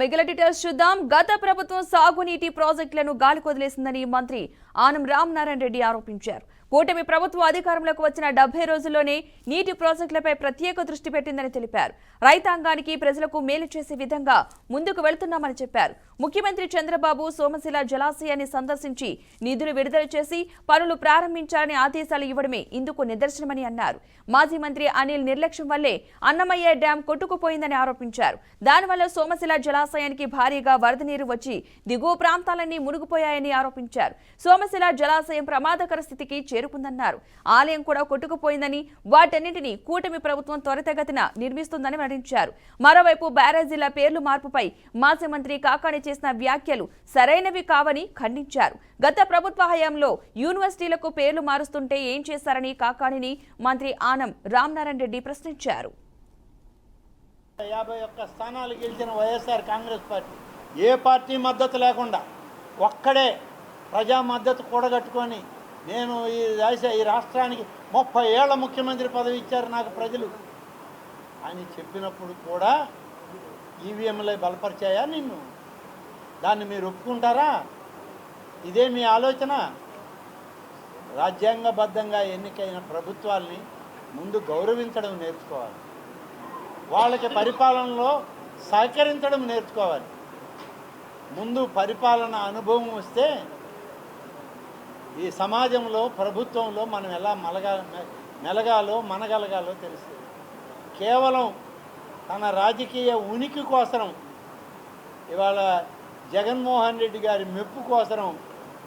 మిగిలిన డీటెయిల్స్ చూద్దాం. గత ప్రభుత్వం సాగునీటి ప్రాజెక్టులను గాలికొదిలేసిందని మంత్రి ఆనం రామనారాయణ రెడ్డి ఆరోపించారు. కూటమి ప్రభుత్వం అధికారంలోకి వచ్చిన 70 రోజుల్లోనే నీటి ప్రాజెక్టులపై ప్రత్యేక దృష్టి పెట్టిందని తెలిపారు. రైతాంగానికి ప్రజలకు మేలు చేసే విధంగా ముందుకు వెళ్తున్నామని చెప్పారు. ముఖ్యమంత్రి చంద్రబాబు సోమశిల జలాశయాన్ని సందర్శించి నిధులు విడుదల చేసి పనులు ప్రారంభించాలని ఆదేశాలు ఇవ్వడమే ఇందుకు నిదర్శనమని అన్నారు. మాజీ మంత్రి అనిల్ నిర్లక్ష్యం వల్లే అన్నమయ్య డ్యాం కొట్టుకుపోయిందని ఆరోపించారు. దానివల్ల సోమశిల జలాశయానికి భారీగా వరద నీరు వచ్చి దిగువ ప్రాంతాలన్నీ మునిగిపోయాయని ఆరోపించారు. సోమశిల జలాశయం ప్రమాదకర స్థితికి చేరుకుందన్నారు. ఆలయం కూడా కొట్టుకుపోయిందని, వాటన్నింటినీ కూటమి ప్రభుత్వం త్వరితగతిన నిర్మిస్తుందని వెల్లడించారు. మరోవైపు బ్యారేజీల పేర్లు మార్పుపై మాజీ మంత్రి కాకాణి చేసిన వ్యాఖ్యలు సరైనవి కావని ఖండించారు. గత ప్రభుత్వ హయాంలో యూనివర్సిటీలకు పేర్లు మారుస్తుంటే ఏం చేశారని కాకాణిని మంత్రి ఆనం రామనారాయణ రెడ్డి ప్రశ్నించారు. 51 స్థానాలు గెలిచిన వైఎస్ఆర్ కాంగ్రెస్ పార్టీ ఏ పార్టీ మద్దతు లేకుండా ఒక్కడే ప్రజా మద్దతు కూడగట్టుకొని నేను ఈ రాష్ట్రానికి 30 ఏళ్ల ముఖ్యమంత్రి పదవి ఇచ్చారు నాకు ప్రజలు అని చెప్పినప్పుడు కూడా ఈవీఎంలే బలపరిచాయా నిన్ను? దాన్ని మీరు ఒప్పుకుంటారా? ఇదే మీ ఆలోచన? రాజ్యాంగబద్ధంగా ఎన్నికైన ప్రభుత్వాల్ని ముందు గౌరవించడం నేర్చుకోవాలి. వాళ్ళకి పరిపాలనలో సహకరించడం నేర్చుకోవాలి. ముందు పరిపాలన అనుభవం వస్తే ఈ సమాజంలో ప్రభుత్వంలో మనం ఎలా మెలగాలో మనగలగాలో తెలుస్తుంది. కేవలం తన రాజకీయ ఉనికి కోసం ఇవాళ జగన్మోహన్ రెడ్డి గారి మెప్పు కోసం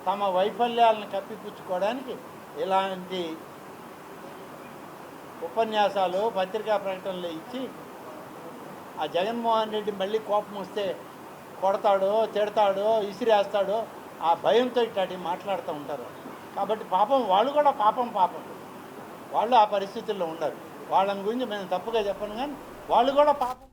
తమ వైఫల్యాలను కప్పిపుచ్చుకోవడానికి ఇలాంటి ఉపన్యాసాలు పత్రికా ప్రకటనలు ఇచ్చి ఆ జగన్మోహన్ రెడ్డి మళ్ళీ కోపం వస్తే కొడతాడో తిడతాడో ఇసిరేస్తాడో ఆ భయంతో ఇట్లాంటి మాట్లాడుతూ ఉంటారు. కాబట్టి పాపం వాళ్ళు కూడా పాపం వాళ్ళు ఆ పరిస్థితుల్లో ఉండరు. వాళ్ళని గురించి మేము తప్పుగా చెప్పను, కానీ వాళ్ళు కూడా పాపం.